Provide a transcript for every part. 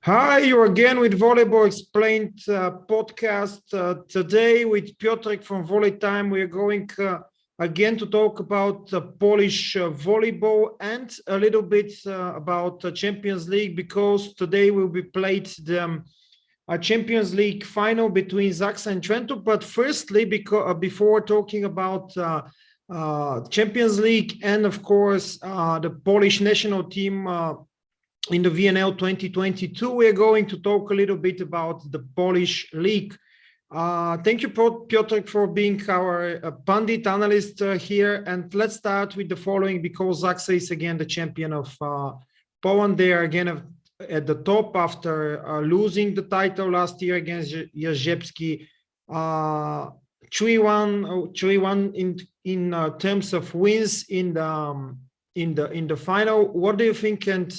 Hi, you're again with Volleyball Explained Podcast. Today with Piotrek from VolleyTime, we are going again to talk about Polish volleyball and a little bit about the Champions League, because today will be played the Champions League final between ZAKSA and Trento. But firstly, before talking about Champions League and of course the Polish national team in the VNL 2022, we're going to talk a little bit about the Polish league. Thank you, Piotrek, for being our pundit analyst here. And let's start with the following, because ZAKSA is again the champion of Poland. They are again at the top after losing the title last year against Jastrzębski. 3-1 in terms of wins in the final. What do you think? And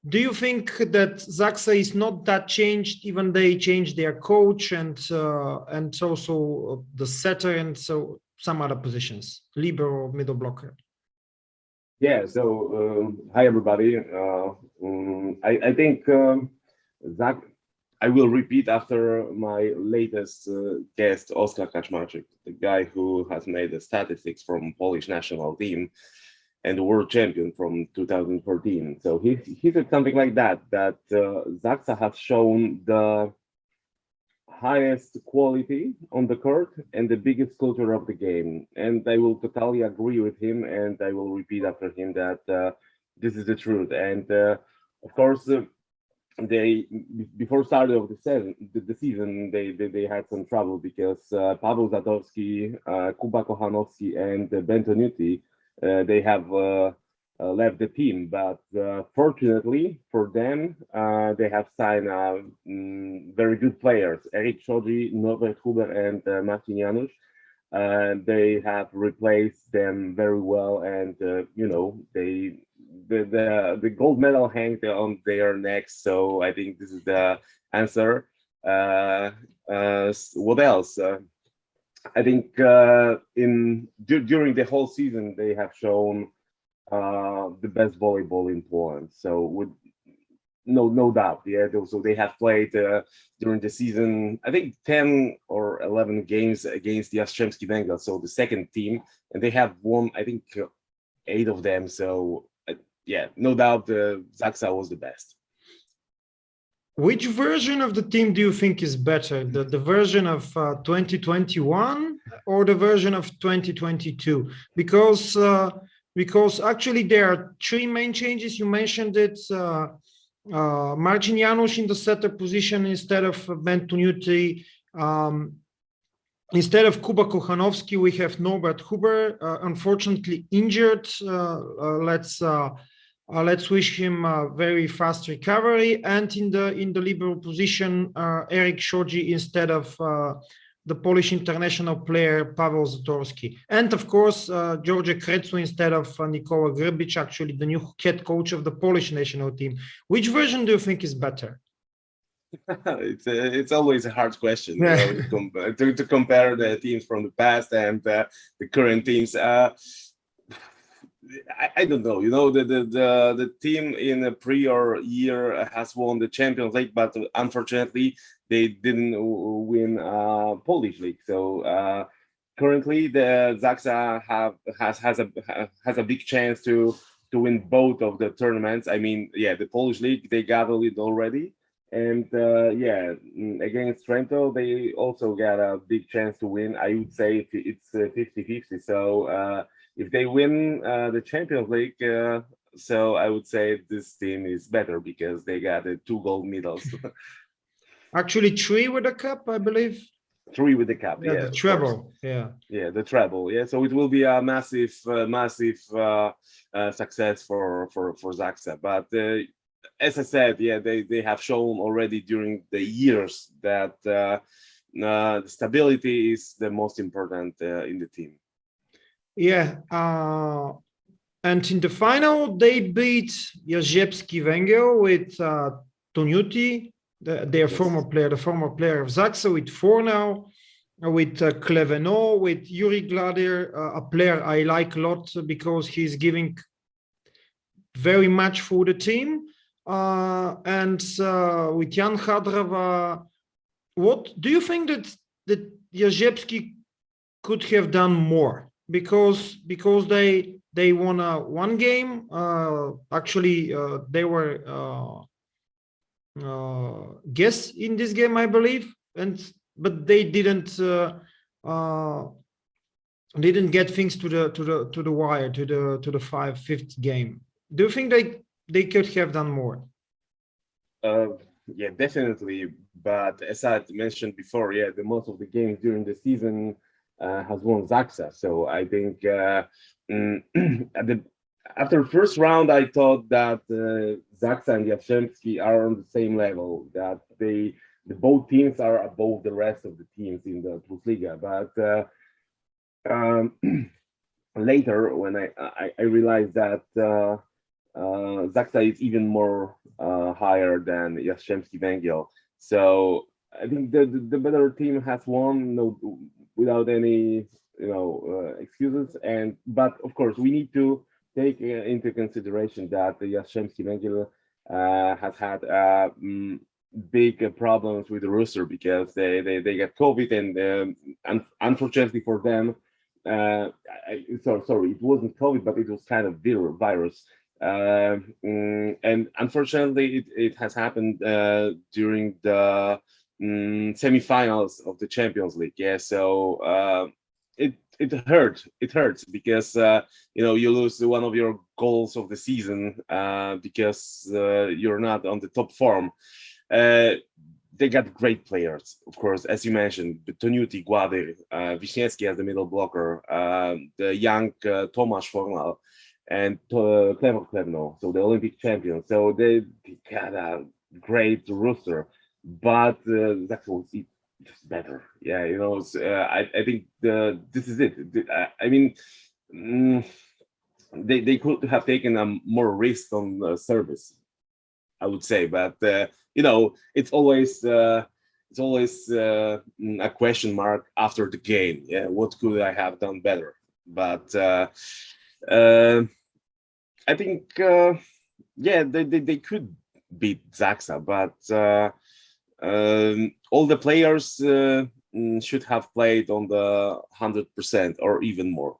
do you think that ZAKSA is not that changed, even they changed their coach and also the setter and so some other positions, libero, middle blocker? Yeah. So hi everybody. I think Zak. I will repeat after my latest guest, Oskar Kaczmarczyk, the guy who has made the statistics from Polish national team and the world champion from 2014. So he said something like that ZAKSA has shown the highest quality on the court and the biggest culture of the game. And I will totally agree with him, and I will repeat after him that this is the truth. And of course, they before start of the season, they had some trouble because Paweł Zatorski, Kuba Kochanowski, and Ben Tonuti, they have left the team, but fortunately for them, they have signed very good players: Eric Chodzi, Norbert Huber, and Marcin Janusz. They have replaced them very well, and the gold medal hangs on their necks. So I think this is the answer. What else? I think during the whole season they have shown the best volleyball in Poland. So with no doubt, yeah. So they have played during the season, I think 10 or 11 games against the Jastrzębski Wegiel, so the second team, and they have won, I think, 8 of them. So yeah, no doubt, ZAKSA was the best. Which version of the team do you think is better, the version of 2021 or the version of 2022? Because actually there are 3 main changes. You mentioned it. Marcin Janusz in the setter position instead of Ben Tonuti. Instead of Kuba Kochanowski, we have Norbert Huber, unfortunately injured. Let's wish him a very fast recovery. And in the libero position, Eric Chodzi instead of the Polish international player Paweł Zatorski. And of course, George Kretsu instead of Nikola Grbic, actually the new head coach of the Polish national team. Which version do you think is better? It's always a hard question, Yeah. To compare the teams from the past and the current teams. I don't know. The team in the prior year has won the Champions League, but unfortunately they didn't win Polish league. So currently the ZAKSA has a big chance to win both of the tournaments. I mean, yeah, the Polish league, they got it already, and against Trento they also got a big chance to win. I would say it's 50-50. So if they win the Champions League, so I would say this team is better because they got 2 gold medals. Actually 3 with the cup, I believe. 3 with the cup, yeah. The treble, yeah. Yeah, the treble, yeah. So it will be a massive success for ZAKSA. But as I said, yeah, they have shown already during the years that stability is the most important in the team. Yeah, and in the final, they beat Jastrzębski Wegiel with Tonuti, their former player, the former player of ZAKSA, with 4 now, with Kleveno, with Yuri Gladir, a player I like a lot because he's giving very much for the team. and with Jan Hadrava. What do you think that Jastrzębski could have done more? Because they won one game. Actually, they were guests in this game, I believe, but they didn't get things to the wire, to the fifth game. Do you think they could have done more? Yeah, definitely. But as I mentioned before, yeah, the most of the games during the season has won ZAKSA. So I think after the first round, I thought that ZAKSA and Jastrzębski are on the same level. That both teams are above the rest of the teams in the Plusliga. But later, when I realized that ZAKSA is even more higher than Jastrzębski Wegiel. So I think the better team has won, without any excuses. But of course we need to take into consideration that the Jastrzębski Wegiel has had big problems with the roster because they got COVID, and unfortunately for them, sorry, it wasn't COVID, but it was kind of virus. And unfortunately, it has happened during the semifinals of the Champions League. Yeah, so it hurts. It hurts because you lose one of your goals of the season because you're not on the top form. They got great players, of course, as you mentioned, Toniuti, Gładyr, Wiśniewski as the middle blocker, the young Tomasz Fornal, and Clement Klevno, so the Olympic champion. So they got a great roster, but that's what it's better. Yeah, I think this is it. I mean, they could have taken a more risk on service, I would say, but it's always a question mark after the game. Yeah, what could I have done better? But I think they could beat ZAKSA, but all the players should have played on the 100% or even more.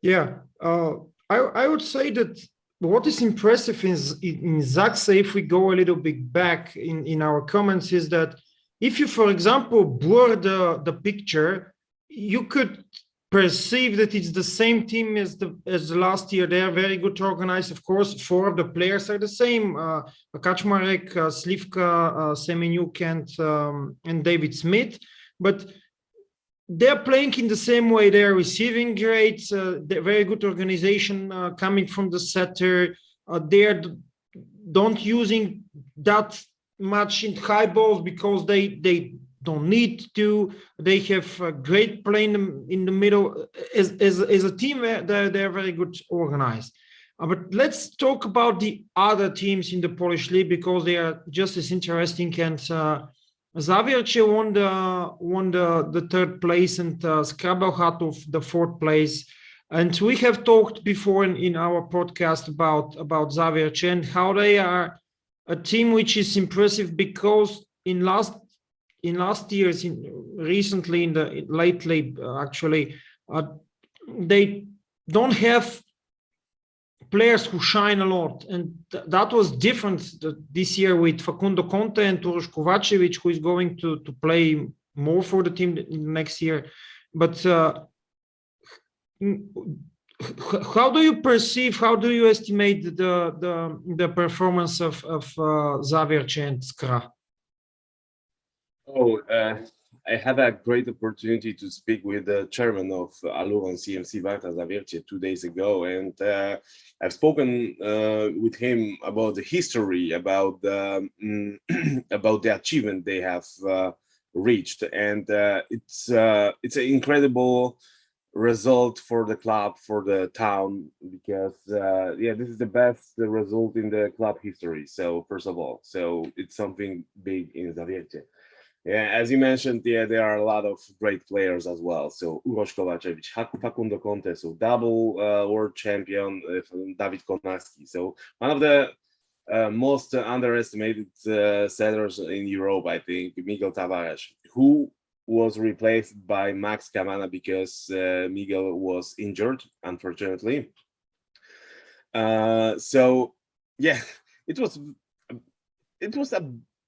Yeah, I would say that what is impressive in ZAKSA, if we go a little bit back in our comments, is that if you, for example, blur the picture, you could perceive that it's the same team as the last year. They are very good organized. Of course, 4 of the players are the same: Kaczmarek, Slivka, Semenyuk, and David Smith. But they're playing in the same way. They're receiving great, very good organization coming from the setter. They're don't using that much in high balls because they don't need to. They have a great play in the middle. As a team, they're very good organized. But let's talk about the other teams in the Polish league because they are just as interesting. And Zawiercie won the third place, and Skra Bełchatów the fourth place. And we have talked before in our podcast about Zawiercie and how they are a team which is impressive because in last years, recently lately, actually, they don't have players who shine a lot, and that was different this year with Facundo Conte and Uroš Kovacevic, who is going to play more for the team next year. But how do you estimate the performance of Zawiercie and Skra? I had a great opportunity to speak with the chairman of Aluron CMC Warta Zawiercie 2 days ago, and I've spoken with him about the history, about the achievement they have reached, and it's an incredible result for the club, for the town, because this is the best result in the club history. So first of all, so it's something big in Zawiercie. Yeah, as you mentioned, there are a lot of great players as well. So Uroš Kovacevic, Facundo Conte, so double world champion, David Konarski. So one of the most underestimated setters in Europe, I think, Miguel Tavares, who was replaced by Max Kamana because Miguel was injured, unfortunately. So yeah, it was a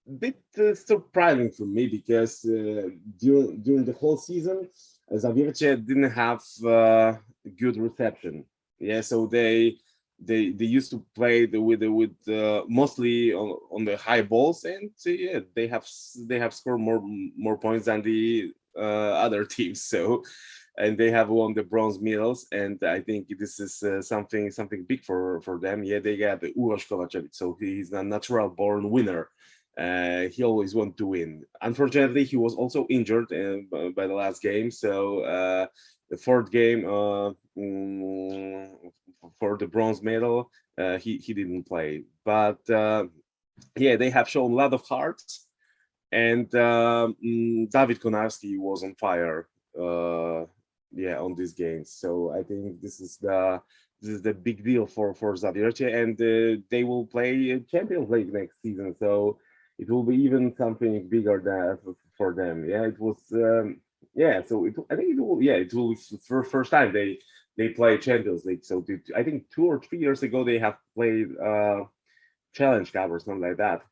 bit surprising for me because during the whole season, Zawiercie didn't have good reception. Yeah, so they used to play with mostly on the high balls, and yeah, they have scored more points than the other teams. So, and they have won the bronze medals, and I think this is something big for them. Yeah, they got the Uroš Kovačević, so he's a natural born winner. He always wants to win. Unfortunately, he was also injured by the last game, so the fourth game for the bronze medal, he didn't play. But yeah, they have shown a lot of heart, and David Konarski was on fire. Yeah, on these games. So I think this is the big deal for Zawiercie, and they will play Champions League next season. So it will be even something bigger than for them. Yeah, it was. Yeah, so I think it will. Yeah, it will be for first time they play Champions League. So I think 2 or 3 years ago they have played Challenge Cup or something like that.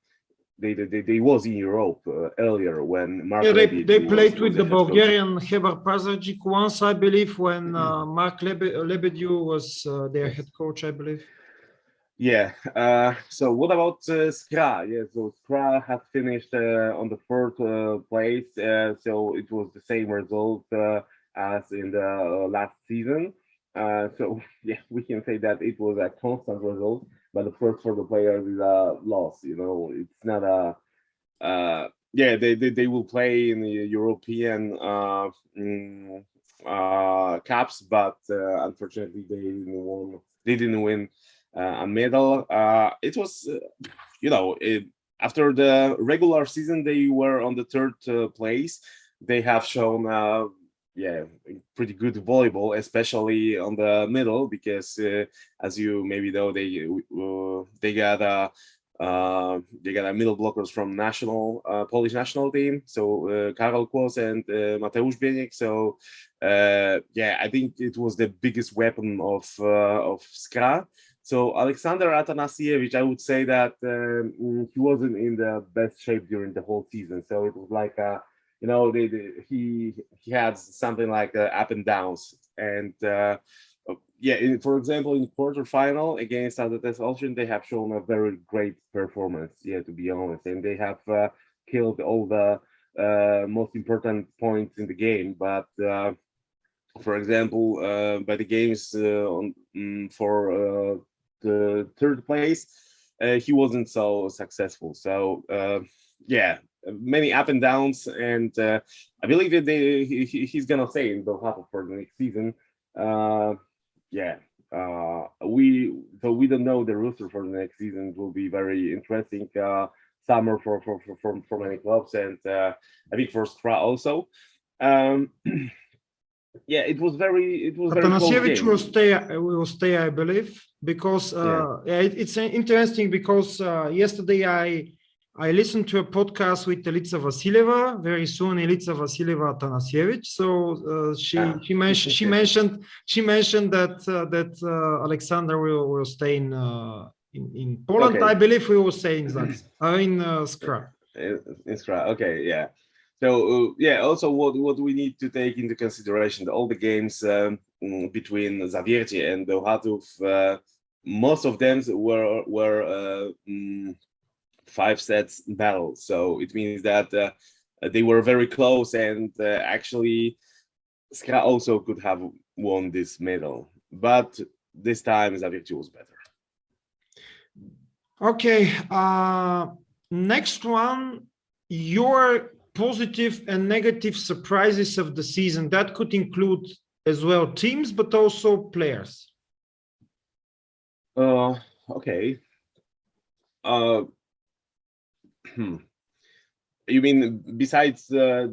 They was in Europe earlier when Mark. Yeah, they played with was the Bulgarian Heber Pazagic once, I believe, when Mark Lebediu was their head coach, I believe. Yeah. So what about Skra? Yeah. So Skra has finished on the third place. So it was the same result as in the last season. So yeah, we can say that it was a constant result. But of course, for the players, is a loss. You know, it's not a. Yeah, they will play in the European cups, but unfortunately, they didn't win a medal. It was, you know, after the regular season, they were on the third place. They have shown. Yeah, pretty good volleyball, especially on the middle, because as you maybe know, they got a middle blockers from national Polish national team. So Karol Kłos and Mateusz Bieniek. So yeah, I think it was the biggest weapon of Skra. So Aleksander Atanasiewicz, I would say that he wasn't in the best shape during the whole season. So it was like a, you know, he had something like up and downs, and yeah. For example, in quarterfinal against Azates Olsztyn, they have shown a very great performance. Yeah, to be honest, and they have killed all the most important points in the game. But for example, by the games for the third place, he wasn't so successful. So yeah. Many up and downs, and I believe that he's gonna stay in Bełchatów for the next season. Yeah, we don't know the roster for the next season. It will be very interesting summer for many clubs, and I think for Skra also. Yeah, it was very Atanasiewicz will stay, I believe, because it's interesting because yesterday I listened to a podcast with Elitsa Vasilieva. Very soon, Elitsa Vasilieva Atanasiewicz. So she mentioned that Alexander will stay in Poland. Okay. I believe we will stay in ZAKSA, in Skra. In Skra, okay, yeah. So yeah, also what we need to take into consideration, all the games between Zawiercie and Bełchatów, most of them were 5 sets battle. So it means that they were very close, and actually Skra also could have won this medal, but this time Zawiercie was better. Okay, next one, your positive and negative surprises of the season. That could include as well teams, but also players. Okay. You mean besides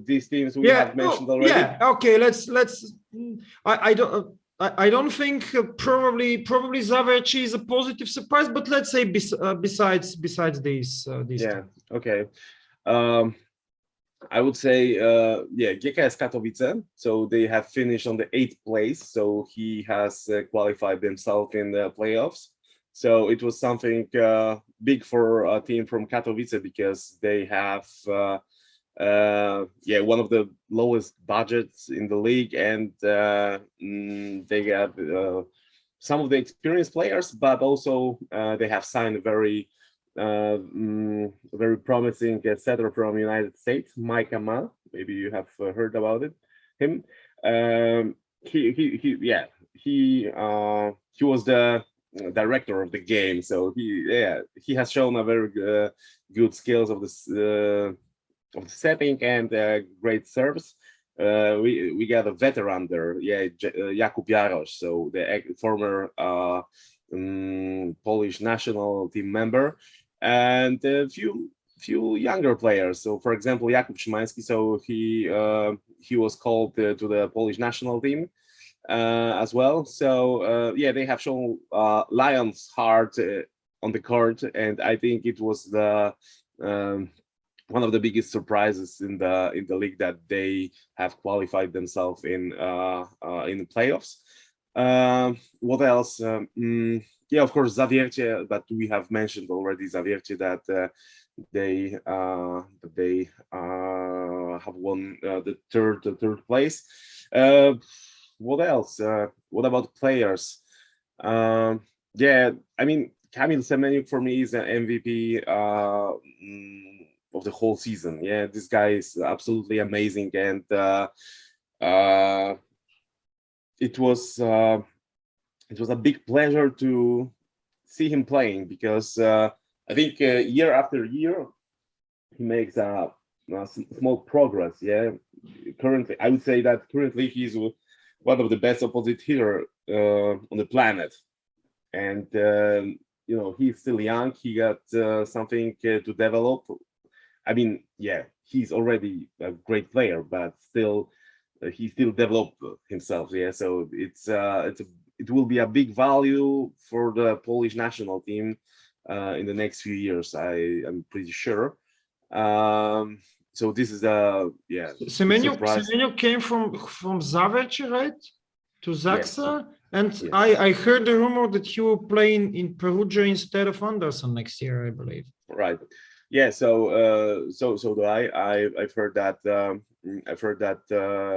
these teams we have mentioned already? Yeah. Okay. Let's. I don't. I don't think probably Zawiercie is a positive surprise, but let's say besides these. Yeah. Okay. I would say, GKS Katowice. So they have finished on the 8th place. So he has qualified himself in the playoffs. So it was something big for a team from Katowice because they have, one of the lowest budgets in the league, and they have some of the experienced players, but also they have signed a very promising setter from United States, Mike Amal. Maybe you have heard about him. He was the director of the game, so he has shown a very good skills of this of the setting and great serves. We got a veteran there, Jakub Jarosz, so the former Polish national team member, and a few younger players. So, for example, Jakub Szymański. So he was called to the Polish national team as well. So they have shown Lions' heart on the court, and I think it was the one of the biggest surprises in the league that they have qualified themselves in the playoffs. What else? Of course, Zawiercie, but we have mentioned already Zawiercie that they have won the third place. What else? What about players? I mean, Kamil Semeniuk for me is an MVP of the whole season. Yeah, this guy is absolutely amazing, and it was a big pleasure to see him playing because I think year after year he makes a small progress. Yeah, currently I would say that currently he's one of the best opposite hitter on the planet, and he's still young. He got something to develop. I mean, he's already a great player, but still, he still developed himself. Yeah, so it will be a big value for the Polish national team in the next few years. I'm pretty sure. So this is Semeniuk came from Zawiercie, right, to ZAKSA, and yes. I heard the rumor that he will play in Perugia instead of Anderson next year, I believe. Right. Yeah. So do I. I've heard that.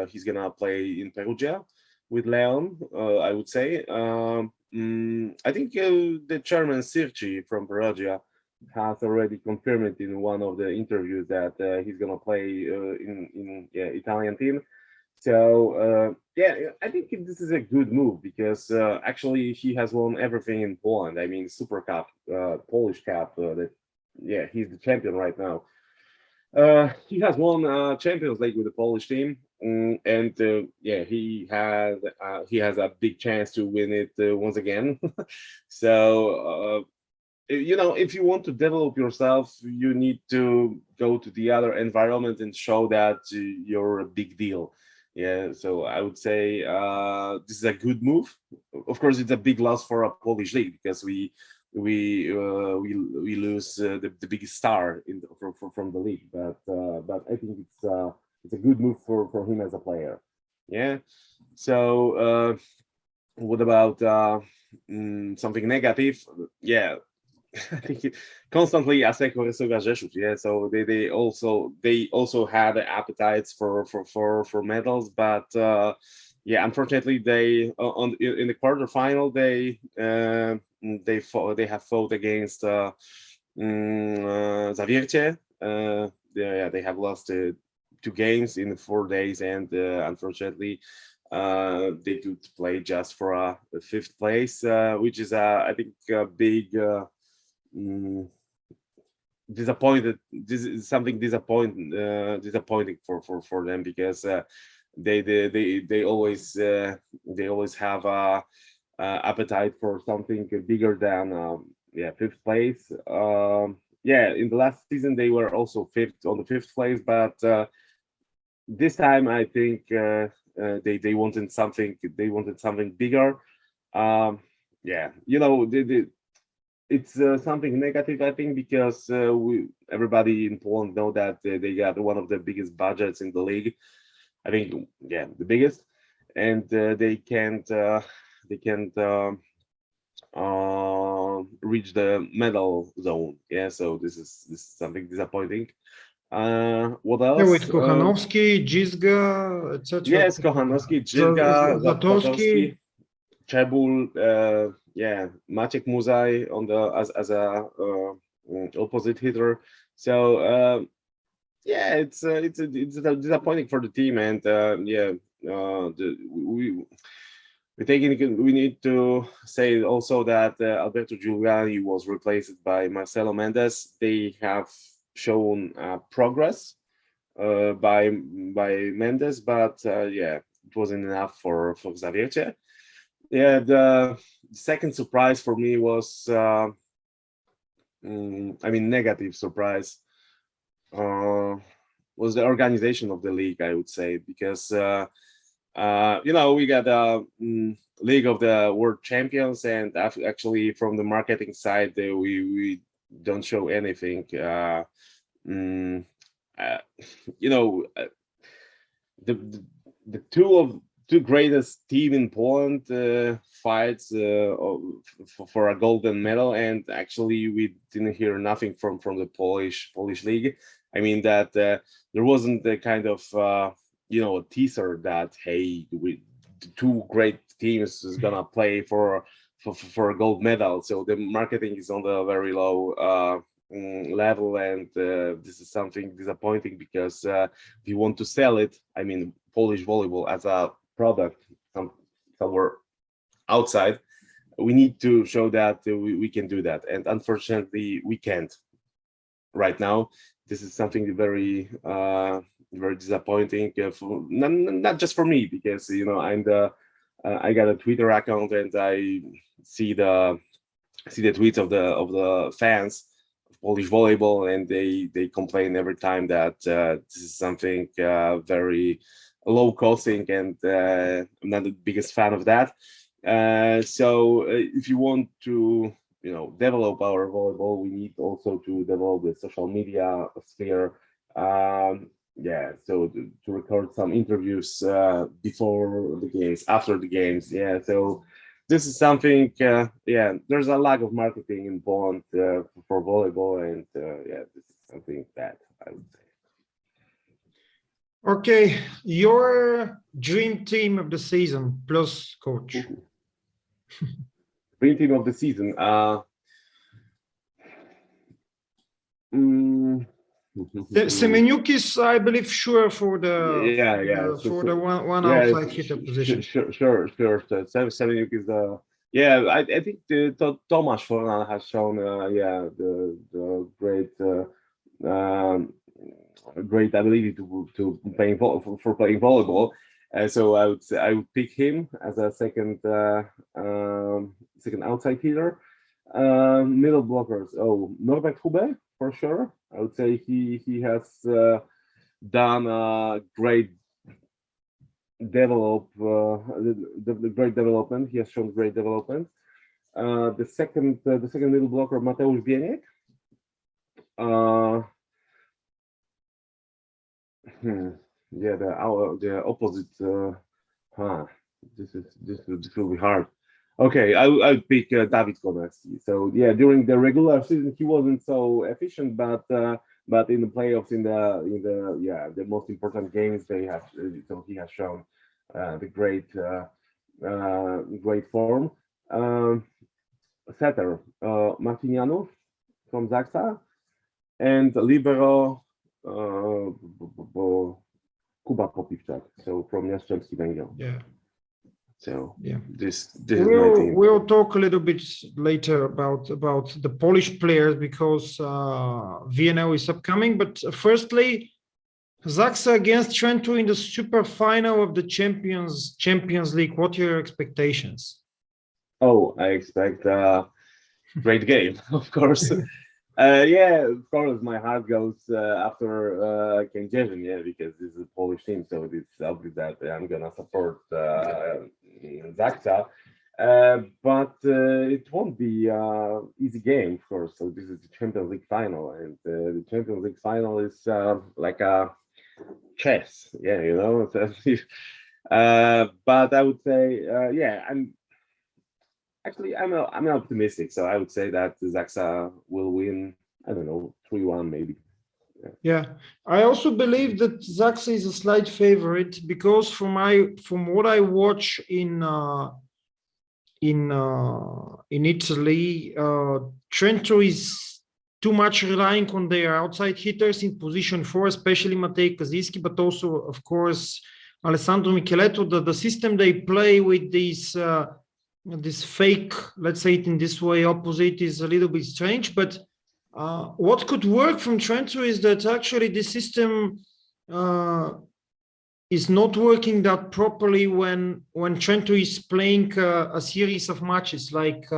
He's gonna play in Perugia with Leon. I would say. I think the chairman Sirci from Perugia has already confirmed it in one of the interviews that he's gonna play in Italian team. So I think this is a good move because actually he has won everything in Poland. I mean, Super Cup, Polish Cup. He's the champion right now. He has won Champions League with the Polish team, and he has a big chance to win it once again. So if you want to develop yourself, you need to go to the other environment and show that you're a big deal. Yeah, so I would say this is a good move. Of course, it's a big loss for a Polish league because we lose the biggest star from the league. But I think it's a good move for him as a player. Yeah. So what about something negative? Yeah. I think constantly Aseko Resovia Rzeszów. Yeah, so they also had appetites for medals, but unfortunately they in the quarterfinal they have fought against Zawiercie. They have lost 2 games in 4 days, and unfortunately they could play just for a 5th place, which is I think a big disappointed. This is something disappointing for them because they always have a appetite for something bigger than 5th place. In the last season they were also 5th on the 5th place, but this time I think They wanted something. They wanted something bigger. Yeah, it's something negative, I think, because everybody in Poland know that they got one of the biggest budgets in the league. I think, yeah, the biggest, and they can't reach the medal zone. Yeah, so this is something disappointing. What else? Yeah, with Kochanowski, Drzyzga, etc. Yes, Kochanowski, Drzyzga, Zatowski, Czebul, yeah, Maciek Muzaj on the as a opposite hitter. So yeah, it's disappointing for the team, and yeah, we need to say also that Alberto Giuliani was replaced by Marcelo Mendes. They have shown progress by Mendes, but yeah, it wasn't enough for Zawiercie. Yeah, the second surprise for me was, I mean, negative surprise, was the organization of the league, I would say, because we got a League of the World Champions, and actually from the marketing side, we don't show anything. The two greatest team in Poland fights for a golden medal, and actually we didn't hear nothing from the Polish league. I mean that there wasn't the kind of a teaser that, hey, two great teams is gonna play for a gold medal. So the marketing is on the very low level, and this is something disappointing, because if you want to sell it, I mean, Polish volleyball as a product somewhere outside, we need to show that we can do that, and unfortunately we can't right now. This is something very very disappointing, not just for me, because I got a Twitter account, and I see the tweets of the fans of Polish volleyball, and they complain every time that this is something very low costing, and I'm not the biggest fan of that. So if you want to develop our volleyball, we need also to develop the social media sphere. Yeah, so to record some interviews before the games, after the games. Yeah, so this is something. Yeah, there's a lack of marketing in Poland for volleyball, and yeah, this is something bad, I would say. Okay, your dream team of the season plus coach. Dream team of the season. Semeniuk is, I believe, sure for the the one outside hitter position. Sure. Semeniuk is the I think Tomasz Fornal has shown the great ability to playing for playing volleyball. So I would pick him as a second outside hitter. Middle blockers. Oh, Norbert Hube for sure. I would say he has done a great great development. He has shown great development. The second middle blocker, Mateusz Bieniek. Yeah, the opposite. This will be hard. Okay, I would pick David Konecki. So yeah, during the regular season he wasn't so efficient, but in the playoffs, in the most important games, so he has shown the great form. Setter Martinianov from ZAKSA, and libero Kuba Popiwczak, so from Jastrzębski Wegiel. Yeah. So yeah, this is my team. We'll talk a little bit later about the Polish players, because VNL is upcoming. But firstly, ZAKSA against Trento in the super final of the Champions League. What are your expectations? Oh, I expect a great game, of course. Yeah, of course, my heart goes after Kędzierzyn, yeah, because this is a Polish team, so it's obvious that I'm gonna support ZAKSA. But it won't be easy game, of course. So this is the Champions League final, and the Champions League final is like a chess, yeah, you know. But I would say, yeah, I'm optimistic, so I would say that ZAKSA will win. I don't know, 3-1 maybe. Yeah, I also believe that ZAKSA is a slight favorite because from what I watch in Italy, Trento is too much relying on their outside hitters in position 4, especially Matej Kaziski, but also, of course, Alessandro Micheletto. The system they play with this fake, let's say it in this way, opposite is a little bit strange, but what could work from Trento is that actually the system is not working that properly when Trento is playing a series of matches like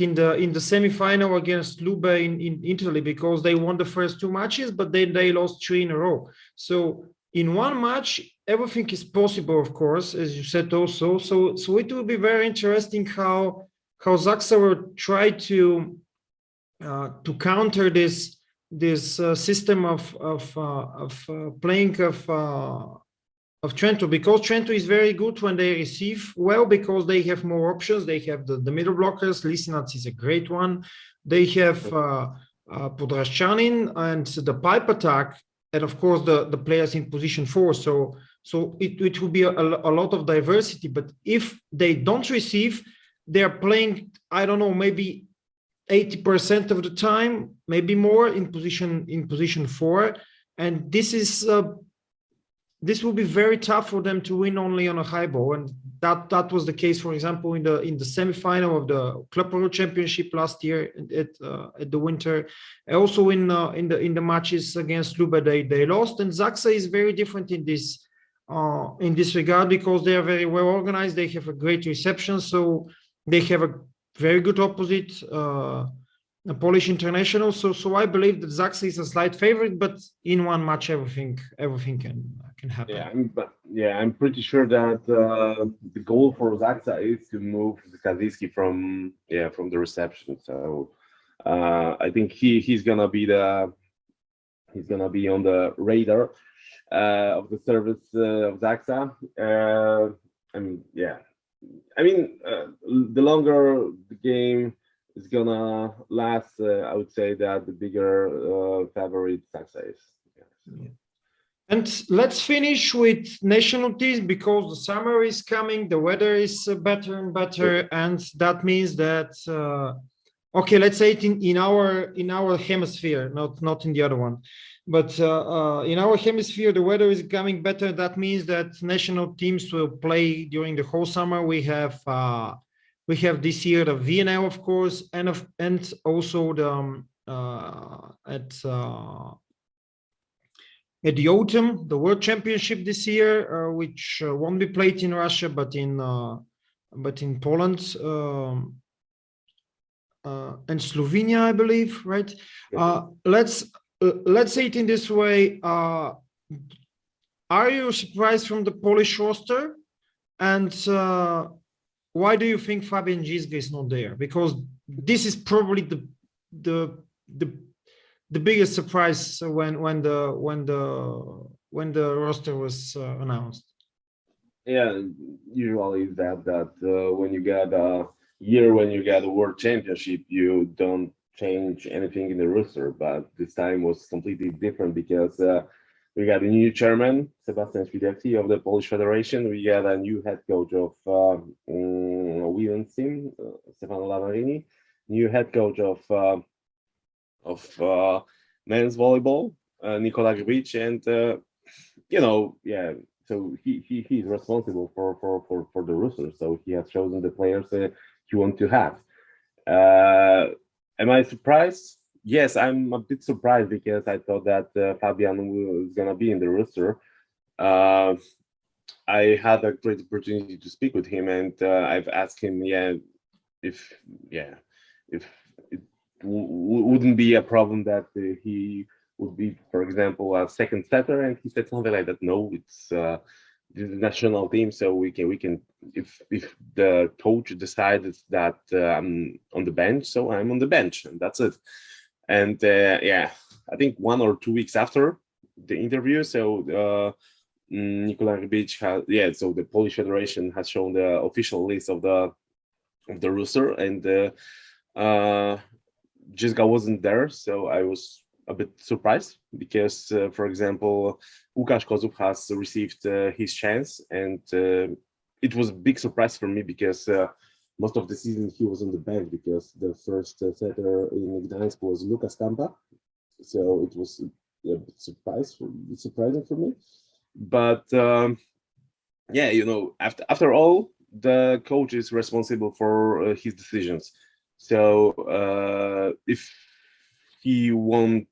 in the semi-final against Lube in Italy, because they won the first 2 matches, but then they lost 3 in a row. So in one match, everything is possible, of course, as you said also. So it will be very interesting how ZAKSA will try to counter this system of playing of Trento, because Trento is very good when they receive well, because they have more options. They have the middle blockers. Lisinac is a great one. They have Podraščanin and the pipe attack, and of course the players in position 4. So it will be a lot of diversity. But if they don't receive, they're playing, I don't know, maybe 80% of the time, maybe more in position 4, and this will be very tough for them to win only on a high ball. And that was the case, for example, in the semi-final of the Club World Championship last year at the winter. Also in the matches against Lube, they lost. And ZAKSA is very different in this regard, because they are very well organized. They have a great reception, so they have a very good opposite, a Polish international. So I believe that ZAKSA is a slight favorite, but in one match everything can happen. I'm pretty sure that the goal for ZAKSA is to move Kaziski from the reception. So I think he's gonna be on the radar of the service of ZAKSA. The longer the game is gonna last, I would say that the bigger favorite ZAKSA is. Yeah. And let's finish with national teams, because the summer is coming, the weather is better and better, and that means that okay, let's say it in our hemisphere, not in the other one, but in our hemisphere the weather is coming better. That means that national teams will play during the whole summer. We have this year the VNL, of course, and also the at the autumn, the World Championship this year, which won't be played in Russia, but in Poland and Slovenia, I believe, right? Let's say it in this way. Are you surprised from the Polish roster? And why do you think Fabian Drzyzga is not there? Because this is probably the biggest surprise when the roster was announced. Yeah, usually is that when you get a year when you get a World Championship, you don't change anything in the roster. But this time was completely different, because we got a new chairman, Sebastian Świderski, of the Polish Federation. We got a new head coach of women's team, Stefano Lavarini, new head coach of men's volleyball, Nikola Grbic, and so he's responsible for the roster. So he has chosen the players he wants to have. Am I surprised? Yes, I'm a bit surprised, because I thought that Fabian was gonna be in the roster. I had a great opportunity to speak with him, and I've asked him, if wouldn't be a problem that he would be, for example, a second setter. And he said something like that. No, it's this is national team, so we can if the coach decides that I'm on the bench, so I'm on the bench, and that's it. And yeah, I think 1 or 2 weeks after the interview, so Nikola Grbic has, so the Polish Federation has shown the official list of the roster, and Drzyzga wasn't there, so I was a bit surprised because, for example, Łukasz Kozub has received his chance, and it was a big surprise for me because most of the season he was on the bench because the first setter in Gdańsk was Lukas Kampa, so it was a bit surprising for me. But yeah, you know, after all, the coach is responsible for his decisions. So if he won't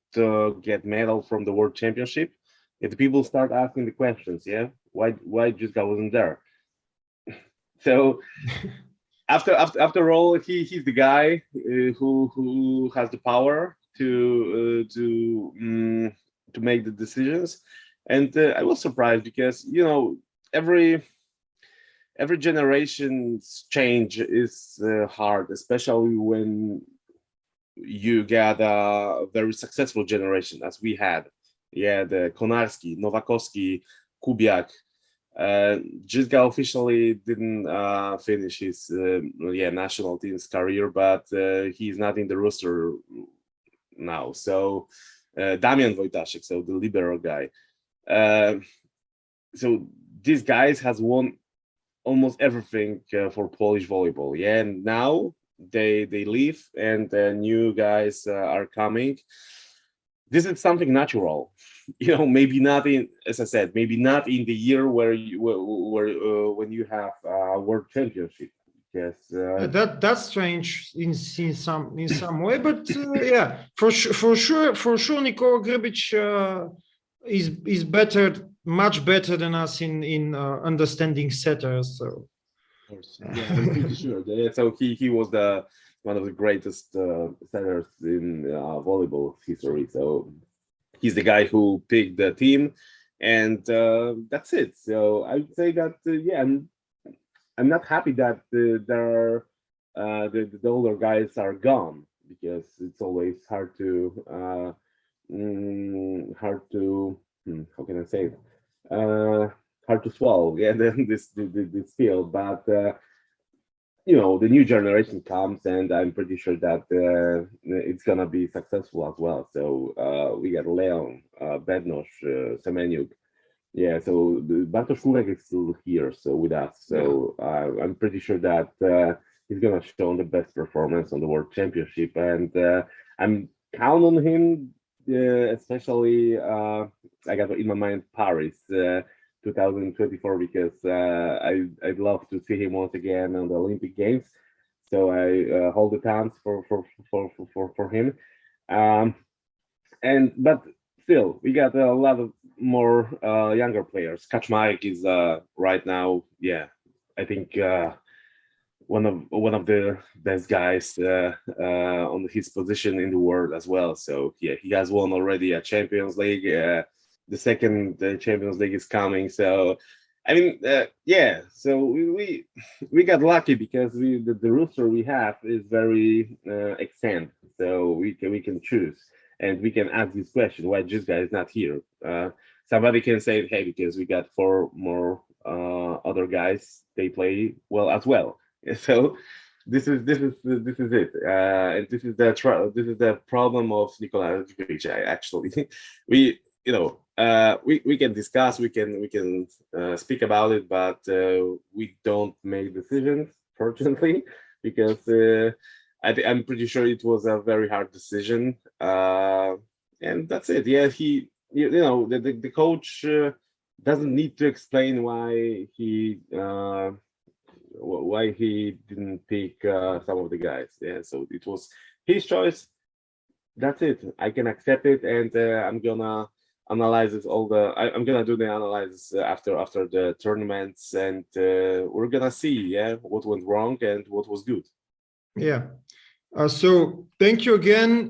get medal from the World Championship, if the people start asking the questions, yeah, why Drzyzga wasn't there? So after all, he's the guy who has the power to make the decisions, and I was surprised because, you know, every generation's change is hard, especially when you get a very successful generation as we had. Yeah, the Konarski, Nowakowski, Kubiak. Drzyzga officially didn't finish his national team's career, but he's not in the roster now. So Damian Wojtaszek, so the libero guy. So these guys has won almost everything for Polish volleyball. Yeah, and now they leave and new guys are coming. This is something natural, you know. Maybe not in, as I said, maybe not in the year where when you have a world championship. Yes, that's strange in some way, but yeah, for sure, Nikola Grbic is better, much better than us in understanding setters. So, of course, yeah, I'm pretty sure. Yeah, so he was one of the greatest setters in volleyball history. So he's the guy who picked the team, and that's it. So I would say that yeah, I'm not happy that there are the older guys are gone, because it's always hard to how can I say it? Hard to swallow. Yeah, then this field, but you know, the new generation comes, and I'm pretty sure that it's gonna be successful as well. So we got Leon, Bednosh, Semeniuk. Yeah, so Bartosz Kurek is still here, so with us. So I'm pretty sure that he's gonna show the best performance on the World Championship, and I'm count on him, especially I got in my mind Paris 2024, because I'd love to see him once again on the Olympic Games. So I hold the hands for him. But still, we got a lot of more younger players. Kaczmarek is right now, yeah, I think one of the best guys on his position in the world as well. So yeah, he has won already a Champions League. The second Champions League is coming. So I mean, yeah. So we got lucky because the roster we have is very extended. So we can choose, and we can ask this question: why Drzyzga is not here? Somebody can say, hey, because we got 4 more other guys. They play well as well. So this is it, and this is the problem of Nikola Grbic. Actually, we we can discuss, we can speak about it, but we don't make decisions, fortunately, because I'm pretty sure it was a very hard decision, and that's it. Yeah, the coach doesn't need to explain why he didn't pick some of the guys. Yeah, so it was his choice. That's it. I can accept it, and I'm gonna analyze it I'm gonna do the analysis after the tournaments, and we're gonna see, yeah, what went wrong and what was good. Yeah. So thank you again.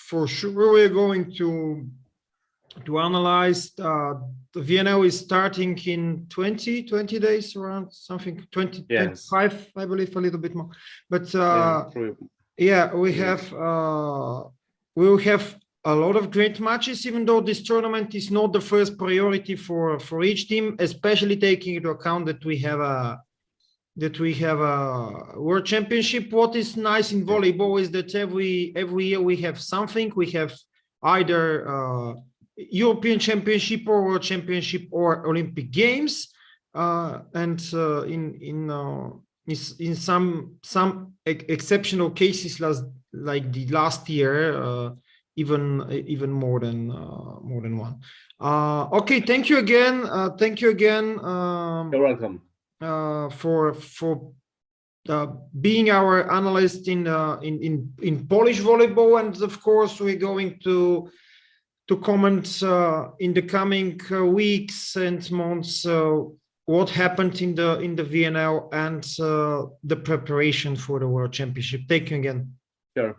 For sure, we're going to analyze. The VNL is starting in 20 days, around something 20, Yes. 25, I believe, a little bit more. But Yeah, we will have a lot of great matches, even though this tournament is not the first priority for each team, especially taking into account that we have a World Championship. What is nice in volleyball is that every year we have something. We have either European Championship or World Championship or Olympic Games, and in some exceptional cases, like the last year, even more than one. Okay, thank you again. you're welcome. For being our analyst in Polish volleyball, and of course we're going to comment in the coming weeks and months what happened in the VNL and the preparation for the World Championship. Thank you again. Sure.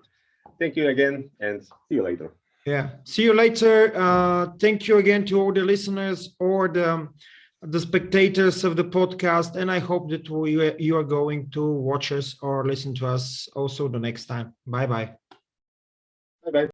Thank you again, and see you later. Yeah, see you later. Thank you again to all the listeners or the spectators of the podcast, and I hope that you are going to watch us or listen to us also the next time. Bye-bye. Bye-bye.